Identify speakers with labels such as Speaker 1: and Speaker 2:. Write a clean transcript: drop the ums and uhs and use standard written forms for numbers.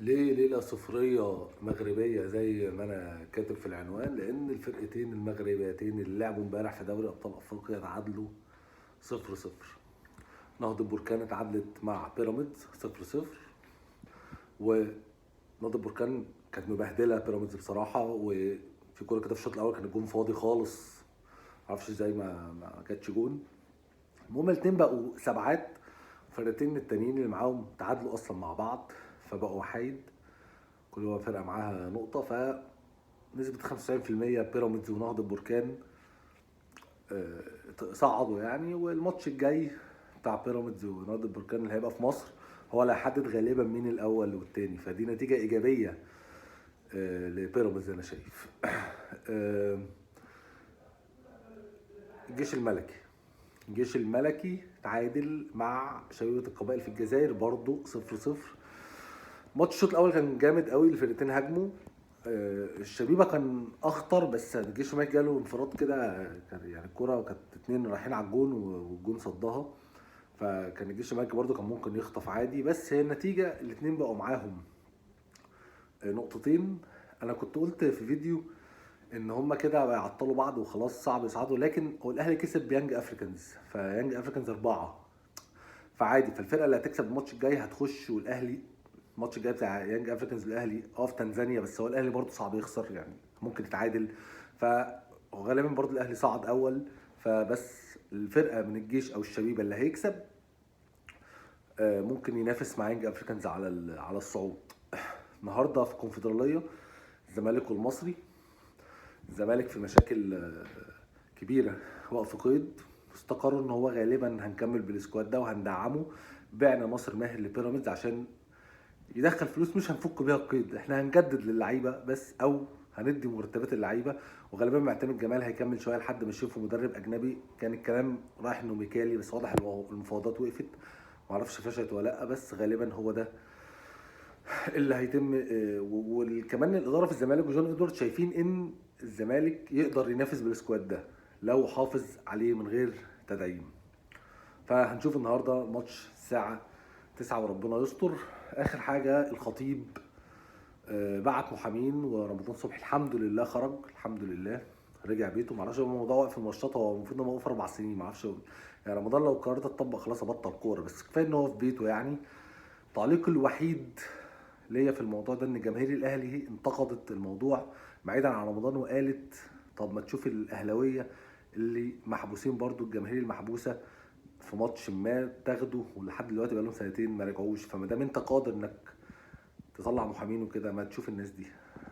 Speaker 1: ليه ليلة صفرية مغربية زي ما أنا كاتب في العنوان؟ لأن الفرقتين المغربيتين اللي لعبوا امبارح في دوري أبطال أفريقيا تعادلوا 0-0. نهضة بركان اتعادلت مع بيراميدز 0-0، ونهضة بركان كانت مبهدلة بيراميدز بصراحة، وفي كورة كده في الشوط الأول كان الجون فاضي خالص، معرفش ازاي ما جاتش جون. المهم الاتنين بقوا سبعات، فرقتين التانيين اللي معاهم تعادلوا أصلا مع بعض فبقوا وحيد، كل فرقه معاها نقطه، فنسبه 95% بيراميدز ونهضه بركان صعدوا يعني. والماتش الجاي بتاع بيراميدز ونهضه بركان اللي هيبقى في مصر هو اللي هيحدد غالبا مين الاول والتاني، فدي نتيجه ايجابيه لبيراميدز انا شايف. آه، الجيش الملكي الجيش الملكي تعادل مع شبيبة القبائل في الجزائر برضو 0-0. ماتش الشوط الاول كان جامد قوي، الفرقتين هاجموا. الشبيبه كان اخطر، بس الجيش الملكي جاله انفراد كده، كان يعني الكوره كانت اتنين رايحين على الجون والجون صدها، فكان الجيش الملكي برضو كان ممكن يخطف عادي، بس هي النتيجه الاتنين بقوا معاهم نقطتين. انا كنت قلت في فيديو ان هما كده يعطلوا بعض وخلاص صعب يصعدوا، لكن هو الاهلي كسب بيانج افريكانز، فيانج افريكانز 4، فعادي. فالفرقه اللي هتكسب الماتش الجاي هتخش، والاهلي الماتش الجاي بتاع يانج افريكانز الاهلي في تنزانيا، بس هو الاهلي برضه صعب يخسر يعني، ممكن يتعادل، فغالبا برضه الاهلي صعد اول. فبس الفرقه من الجيش او الشبيبه اللي هيكسب ممكن ينافس مع يانج افريكانز على الصعود. النهارده في الكونفدراليه الزمالك والمصري، الزمالك في مشاكل كبيره، وقف قيد، استقروا ان هو غالبا هنكمل بالسكواد ده وهندعمه. بعنا ناصر ماهر لبيراميدز عشان يدخل فلوس، مش هنفك بيها القيد، احنا هنجدد للعيبه بس، او هندي مرتبات اللعيبه. وغالبا معتمد جمال هيكمل شويه لحد ما يشوفوا مدرب اجنبي، كان الكلام رايح انه ميكالي، بس واضح المفاوضات وقفت، معرفش فشلت ولا لا، بس غالبا هو ده اللي هيتم. وكمان الاداره في الزمالك وجون ادوارد شايفين ان الزمالك يقدر ينافس بالسكواد ده لو حافظ عليه من غير تدعيم. فهنشوف النهارده ماتش الساعه 9 وربنا يستر. اخر حاجه الخطيب بعت محامين، ورمضان صبحي الحمد لله خرج، الحمد لله رجع بيته. معرفش هو الموضوع واقف في الماتشات، هو المفروض ان هو واقف 4 سنين، معرفش يعني رمضان لو قررت تطبق خلاص ابطل كوره، بس كفايه ان هو في بيته يعني. تعليقي الوحيد ليا في الموضوع ده ان جماهير الاهلي انتقدت الموضوع بعيدا عن رمضان، وقالت طب ما تشوف الاهلاويه اللي محبوسين برضو، الجماهير المحبوسه في ماتش ما تاخده، ولحد دلوقتي بقالهم سنتين ما رجعوش، فما دام انت قادر انك تطلع محامين وكده ما تشوف الناس دي.